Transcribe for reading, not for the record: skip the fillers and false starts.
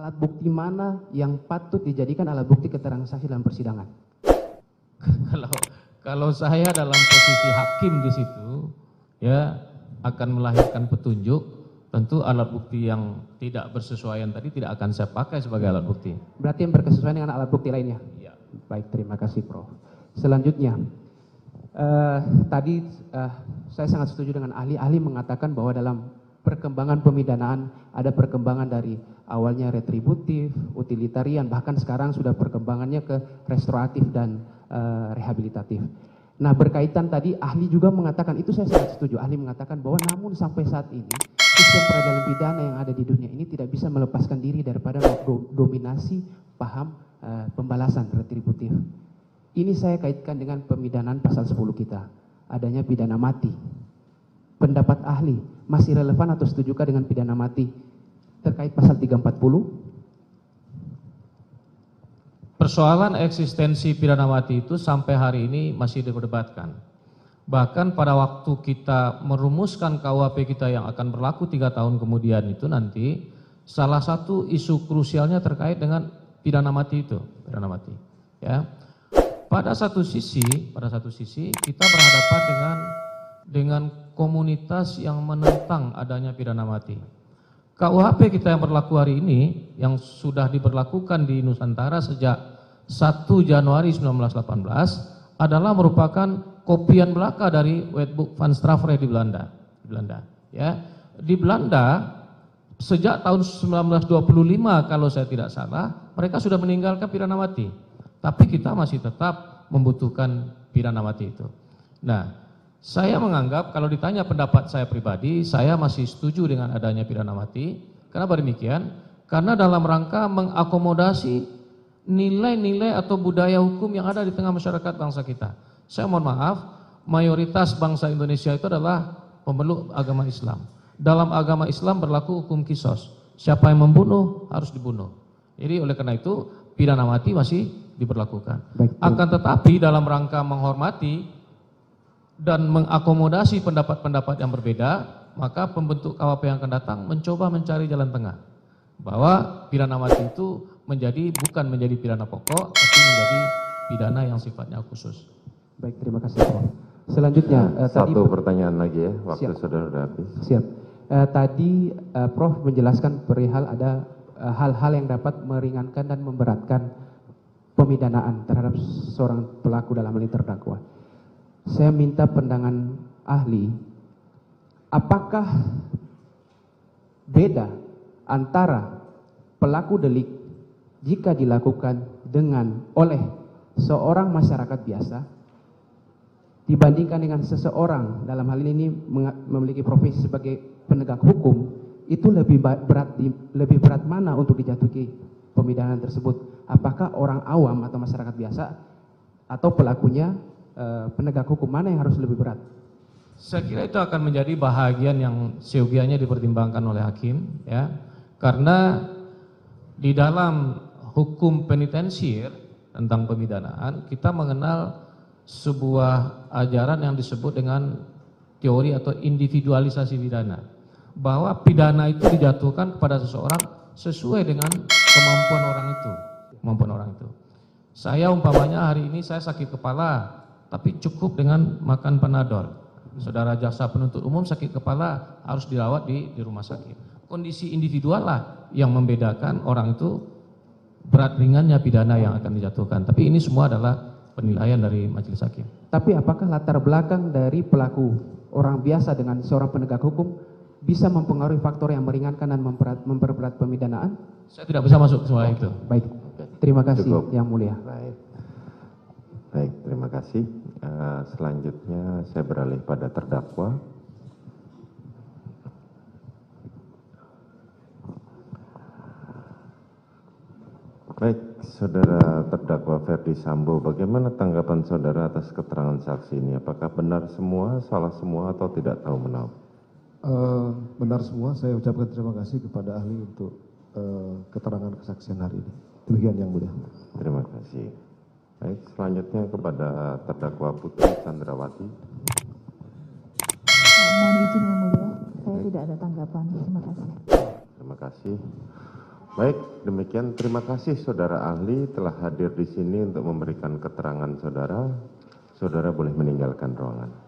alat bukti mana yang patut dijadikan alat bukti keterangan saksi dalam persidangan? Kalau saya dalam posisi hakim di situ, ya akan melahirkan petunjuk, tentu alat bukti yang tidak bersesuaian tadi tidak akan saya pakai sebagai alat bukti. Berarti yang berkesesuaian dengan alat bukti lainnya? Ya. Baik, terima kasih Prof. Selanjutnya, tadi saya sangat setuju dengan ahli mengatakan bahwa dalam perkembangan pemidanaan ada perkembangan dari awalnya retributif, utilitarian, bahkan sekarang sudah perkembangannya ke restoratif dan rehabilitatif. Nah, berkaitan tadi ahli juga mengatakan, itu saya sangat setuju, ahli mengatakan bahwa namun sampai saat ini sistem peradilan pidana yang ada di dunia ini tidak bisa melepaskan diri daripada dominasi paham pembalasan retributif. Ini saya kaitkan dengan pemidanaan pasal 10 kita, adanya pidana mati. Pendapat ahli, masih relevan atau setujukah dengan pidana mati terkait pasal 340? Persoalan eksistensi pidana mati itu sampai hari ini masih diperdebatkan. Bahkan pada waktu kita merumuskan KUHP kita yang akan berlaku 3 tahun kemudian itu nanti, salah satu isu krusialnya terkait dengan pidana mati itu, pidana mati. Ya. Pada satu sisi kita berhadapan dengan komunitas yang menentang adanya pidana mati. KUHP kita yang berlaku hari ini, yang sudah diberlakukan di Nusantara sejak 1 Januari 1918, adalah merupakan kopian belaka dari Wetboek van Strafrecht di Belanda. Ya. Di Belanda sejak tahun 1925 kalau saya tidak salah, mereka sudah meninggalkan pidana mati. Tapi kita masih tetap membutuhkan pidana mati itu. Nah, saya menganggap kalau ditanya pendapat saya pribadi, saya masih setuju dengan adanya pidana mati. Kenapa demikian? Karena dalam rangka mengakomodasi nilai-nilai atau budaya hukum yang ada di tengah masyarakat bangsa kita. Saya mohon maaf, mayoritas bangsa Indonesia itu adalah pemeluk agama Islam. Dalam agama Islam berlaku hukum qisas. Siapa yang membunuh harus dibunuh. Jadi oleh karena itu pidana mati masih diberlakukan. Baik. Akan tetapi dalam rangka menghormati dan mengakomodasi pendapat-pendapat yang berbeda, maka pembentuk KUHP yang akan datang mencoba mencari jalan tengah. Bahwa pidana mati itu bukan menjadi pidana pokok, tapi menjadi pidana yang sifatnya khusus. Baik, terima kasih Prof. Selanjutnya, satu pertanyaan lagi ya, waktu Siap. saudara sudah habis. Siap. Tadi Prof menjelaskan perihal ada hal-hal yang dapat meringankan dan memberatkan pemidanaan terhadap seorang pelaku dalam hal ini terdakwa. Saya minta pandangan ahli, apakah beda antara pelaku delik jika dilakukan oleh seorang masyarakat biasa dibandingkan dengan seseorang dalam hal ini memiliki profesi sebagai penegak hukum, itu lebih berat mana untuk dijatuhi pemidanaan tersebut? Apakah orang awam atau masyarakat biasa atau pelakunya penegak hukum, mana yang harus lebih berat? Saya kira itu akan menjadi bahagian yang seyogianya dipertimbangkan oleh hakim, ya, karena di dalam hukum penitensier tentang pemidanaan kita mengenal sebuah ajaran yang disebut dengan teori atau individualisasi pidana, bahwa pidana itu dijatuhkan kepada seseorang sesuai dengan kemampuan orang itu. Saya umpamanya hari ini saya sakit kepala, tapi cukup dengan makan Panadol. Saudara jaksa penuntut umum sakit kepala harus dirawat di rumah sakit. Kondisi individual lah yang membedakan orang itu berat ringannya pidana yang akan dijatuhkan. Tapi ini semua adalah penilaian dari majelis hakim. Tapi apakah latar belakang dari pelaku orang biasa dengan seorang penegak hukum bisa mempengaruhi faktor yang meringankan dan memperberat pemidanaan? Saya tidak bisa masuk ke semua itu. Baik, terima kasih Cukup. Yang Mulia. Baik, terima kasih. Selanjutnya saya beralih pada terdakwa. Baik, saudara terdakwa Ferdi Sambo, bagaimana tanggapan saudara atas keterangan saksi ini? Apakah benar semua, salah semua, atau tidak tahu menahu? Benar semua, saya ucapkan terima kasih kepada ahli untuk keterangan kesaksian hari ini. Demikian Yang Mulia. Terima kasih. Baik, selanjutnya kepada terdakwa Putri Chandrawati. Mohon izin Yang Mulia, saya tidak ada tanggapan. Terima kasih. Terima kasih. Baik, demikian terima kasih saudara ahli telah hadir di sini untuk memberikan keterangan saudara. Saudara boleh meninggalkan ruangan.